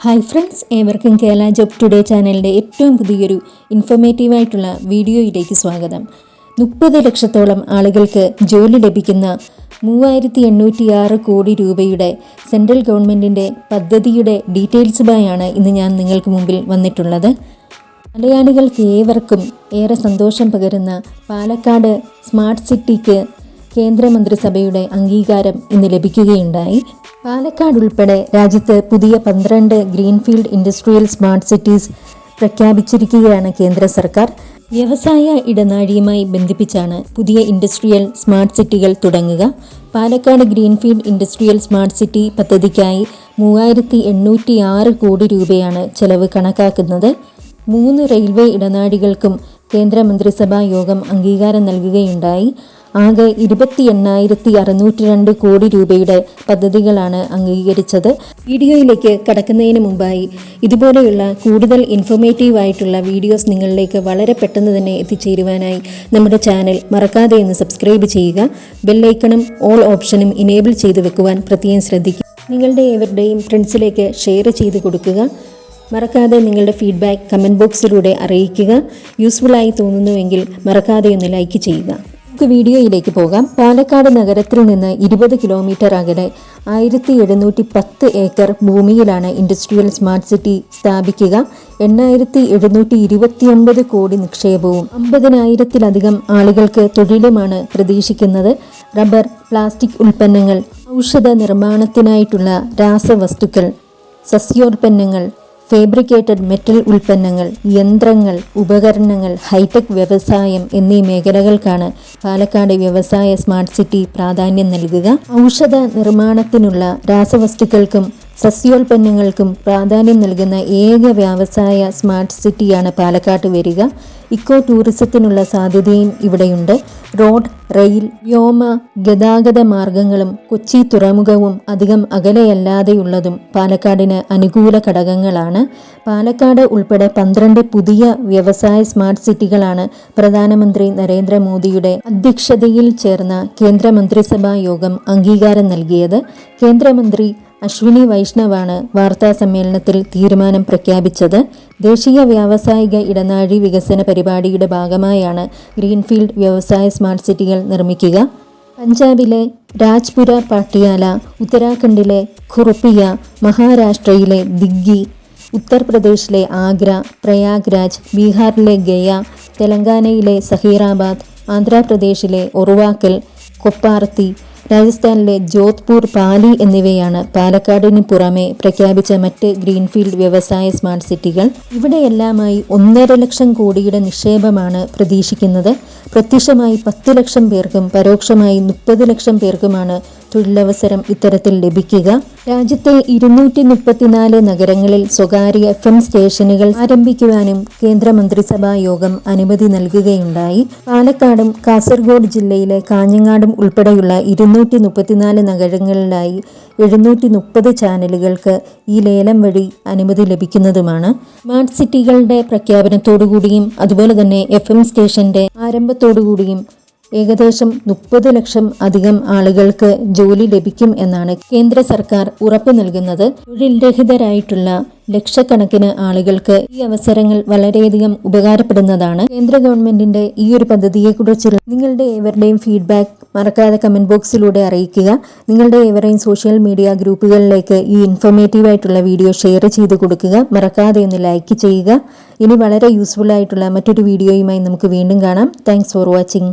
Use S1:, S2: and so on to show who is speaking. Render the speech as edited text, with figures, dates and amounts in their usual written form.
S1: Hi friends, ഏവർക്കും Kerala job today ചാനലിൻ്റെ ഏറ്റവും പുതിയൊരു ഇൻഫോർമേറ്റീവായിട്ടുള്ള വീഡിയോയിലേക്ക് സ്വാഗതം. 30 ലക്ഷത്തോളം ആളുകൾക്ക് ജോലി ലഭിക്കുന്ന 3806 കോടി രൂപയുടെ സെൻട്രൽ ഗവൺമെൻറ്റിൻ്റെ പദ്ധതിയുടെ ഡീറ്റെയിൽസുമായാണ് ഇന്ന് ഞാൻ നിങ്ങൾക്ക് മുമ്പിൽ വന്നിട്ടുള്ളത്. മലയാളികൾക്ക് ഏവർക്കും ഏറെ സന്തോഷം പകരുന്ന പാലക്കാട് സ്മാർട്ട് സിറ്റിക്ക് കേന്ദ്രമന്ത്രിസഭയുടെ അംഗീകാരം ഇന്ന് ലഭിക്കുകയുണ്ടായി. പാലക്കാട് ഉൾപ്പെടെ രാജ്യത്ത് പുതിയ 12 ഗ്രീൻഫീൽഡ് ഇൻഡസ്ട്രിയൽ സ്മാർട്ട് സിറ്റീസ് പ്രഖ്യാപിച്ചിരിക്കുകയാണ് കേന്ദ്ര സർക്കാർ. വ്യവസായ ഇടനാഴിയുമായി ബന്ധിപ്പിച്ചാണ് പുതിയ ഇൻഡസ്ട്രിയൽ സ്മാർട്ട് സിറ്റികൾ തുടങ്ങുക. Palakkad greenfield industrial smart city പദ്ധതിക്കായി 3806 കോടി രൂപയാണ് ചെലവ് കണക്കാക്കുന്നത്. 3 റെയിൽവേ ഇടനാഴികൾക്കും കേന്ദ്രമന്ത്രിസഭാ യോഗം അംഗീകാരം നൽകുകയുണ്ടായി. ആകെ 28,602 കോടി രൂപയുടെ പദ്ധതികളാണ് അംഗീകരിച്ചത്. വീഡിയോയിലേക്ക് കടക്കുന്നതിന് മുമ്പായി ഇതുപോലെയുള്ള കൂടുതൽ ഇൻഫോർമേറ്റീവായിട്ടുള്ള വീഡിയോസ് നിങ്ങളിലേക്ക് വളരെ പെട്ടെന്ന് തന്നെ എത്തിച്ചേരുവാനായി നമ്മുടെ ചാനൽ മറക്കാതെ ഒന്ന് സബ്സ്ക്രൈബ് ചെയ്യുക. ബെല്ലൈക്കണും ഓൾ ഓപ്ഷനും ഇനേബിൾ ചെയ്ത് വെക്കുവാൻ പ്രത്യേകം ശ്രദ്ധിക്കുക. നിങ്ങളുടെ ഏവരുടെയും ഫ്രണ്ട്സിലേക്ക് ഷെയർ ചെയ്ത് കൊടുക്കുക. മറക്കാതെ നിങ്ങളുടെ ഫീഡ്ബാക്ക് കമൻറ്റ് ബോക്സിലൂടെ അറിയിക്കുക. യൂസ്ഫുള്ളായി തോന്നുന്നുവെങ്കിൽ മറക്കാതെ ഒന്ന് ലൈക്ക് ചെയ്യുക. നമുക്ക് വീഡിയോയിലേക്ക് പോകാം. പാലക്കാട് നഗരത്തിൽ നിന്ന് 20 കിലോമീറ്റർ അകലെ 1710 ഏക്കർ ഭൂമിയിലാണ് ഇൻഡസ്ട്രിയൽ സ്മാർട്ട് സിറ്റി സ്ഥാപിക്കുക. 8729 കോടി നിക്ഷേപവും 50,000-ലധികം ആളുകൾക്ക് തൊഴിലുമാണ് പ്രതീക്ഷിക്കുന്നത്. റബ്ബർ, പ്ലാസ്റ്റിക് ഉൽപ്പന്നങ്ങൾ, ഔഷധ നിർമ്മാണത്തിനായിട്ടുള്ള രാസവസ്തുക്കൾ, സസ്യോൽപ്പന്നങ്ങൾ, ഫാബ്രിക്കേറ്റഡ് മെറ്റൽ ഉൽപ്പന്നങ്ങൾ, യന്ത്രങ്ങൾ, ഉപകരണങ്ങൾ, ഹൈടെക് വ്യവസായം എന്നീ മേഖലകൾക്കാണ് പാലക്കാട് വ്യവസായ സ്മാർട്ട് സിറ്റി പ്രാധാന്യം നൽകുക. ഔഷധ നിർമ്മാണത്തിനുള്ള രാസവസ്തുക്കൾക്കും സസ്യോൽപ്പന്നങ്ങൾക്കും പ്രാധാന്യം നൽകുന്ന ഏക വ്യവസായ സ്മാർട്ട് സിറ്റിയാണ് പാലക്കാട്ട് വരിക. ഇക്കോ ടൂറിസത്തിനുള്ള സാധ്യതയും ഇവിടെയുണ്ട്. റോഡ്, റെയിൽ, വ്യോമ ഗതാഗത മാർഗങ്ങളും കൊച്ചി തുറമുഖവും അധികം അകലെയല്ലാതെയുള്ളതും പാലക്കാടിന് അനുകൂല ഘടകങ്ങളാണ്. പാലക്കാട് ഉൾപ്പെടെ 12 പുതിയ വ്യവസായ സ്മാർട്ട് സിറ്റികളാണ് പ്രധാനമന്ത്രി നരേന്ദ്രമോദിയുടെ അധ്യക്ഷതയിൽ ചേർന്ന കേന്ദ്രമന്ത്രിസഭാ യോഗം അംഗീകാരം നൽകിയത്. കേന്ദ്രമന്ത്രി അശ്വിനി വൈഷ്ണവാണ് വാർത്താ സമ്മേളനത്തിൽ തീരുമാനം പ്രഖ്യാപിച്ചത്. ദേശീയ വ്യാവസായിക ഇടനാഴി വികസന പരിപാടിയുടെ ഭാഗമായാണ് ഗ്രീൻഫീൽഡ് വ്യവസായ സ്മാർട്ട് സിറ്റികൾ നിർമ്മിക്കുക. പഞ്ചാബിലെ രാജ്പുര പാട്ടിയാല, ഉത്തരാഖണ്ഡിലെ ഖുർപിയ, മഹാരാഷ്ട്രയിലെ ദിഗ്ഗി, ഉത്തർപ്രദേശിലെ ആഗ്ര, പ്രയാഗ്രാജ്, ബീഹാറിലെ ഗയ, തെലങ്കാനയിലെ സഹീറാബാദ്, ആന്ധ്രാപ്രദേശിലെ ഒറുവാക്കൽ, കൊപ്പാർത്തി, രാജസ്ഥാനിലെ ജോധ്പൂർ, പാലി എന്നിവയാണ് പാലക്കാടിന് പുറമെ പ്രഖ്യാപിച്ച മറ്റ് ഗ്രീൻഫീൽഡ് വ്യവസായ സ്മാർട്ട് സിറ്റികൾ. ഇവിടെയെല്ലാമായി 1.5 ലക്ഷം കോടിയുടെ നിക്ഷേപമാണ് പ്രതീക്ഷിക്കുന്നത്. പ്രത്യക്ഷമായി 10 ലക്ഷം പേർക്കും പരോക്ഷമായി 30 ലക്ഷം പേർക്കുമാണ് തൊഴിലവസരം ഇത്തരത്തിൽ ലഭിക്കുക. രാജ്യത്തെ 234 നഗരങ്ങളിൽ സ്വകാര്യ FM സ്റ്റേഷനുകൾ ആരംഭിക്കുവാനും കേന്ദ്രമന്ത്രിസഭാ യോഗം അനുമതി നൽകുകയുണ്ടായി. പാലക്കാടും കാസർഗോഡ് ജില്ലയിലെ കാഞ്ഞങ്ങാടും ഉൾപ്പെടെയുള്ള 234 നഗരങ്ങളിലായി 730 ചാനലുകൾക്ക് ഈ ലേലം വഴി അനുമതി ലഭിക്കുന്നതുമാണ്. സ്മാർട്ട് സിറ്റികളുടെ പ്രഖ്യാപനത്തോടുകൂടിയും അതുപോലെ തന്നെ FM സ്റ്റേഷന്റെ ആരംഭത്തോടുകൂടിയും ഏകദേശം 30 ലക്ഷം അധികം ആളുകൾക്ക് ജോലി ലഭിക്കും എന്നാണ് കേന്ദ്ര സർക്കാർ ഉറപ്പു നൽകുന്നത്. തൊഴിൽ രഹിതരായിട്ടുള്ള ലക്ഷക്കണക്കിന് ആളുകൾക്ക് ഈ അവസരങ്ങൾ വളരെയധികം ഉപകാരപ്പെടുന്നതാണ്. കേന്ദ്ര ഗവൺമെന്റിന്റെ ഈ ഒരു പദ്ധതിയെക്കുറിച്ചുള്ള നിങ്ങളുടെ ഏവരുടെയും ഫീഡ്ബാക്ക് മറക്കാതെ കമന്റ് ബോക്സിലൂടെ അറിയിക്കുക. നിങ്ങളുടെ ഏവരെയും സോഷ്യൽ മീഡിയ ഗ്രൂപ്പുകളിലേക്ക് ഈ ഇൻഫോർമേറ്റീവായിട്ടുള്ള വീഡിയോ ഷെയർ ചെയ്ത് കൊടുക്കുക. മറക്കാതെ ഒന്ന് ലൈക്ക് ചെയ്യുക. ഇനി വളരെ യൂസ്ഫുൾ ആയിട്ടുള്ള മറ്റൊരു വീഡിയോയുമായി നമുക്ക് വീണ്ടും കാണാം. Thanks for watching.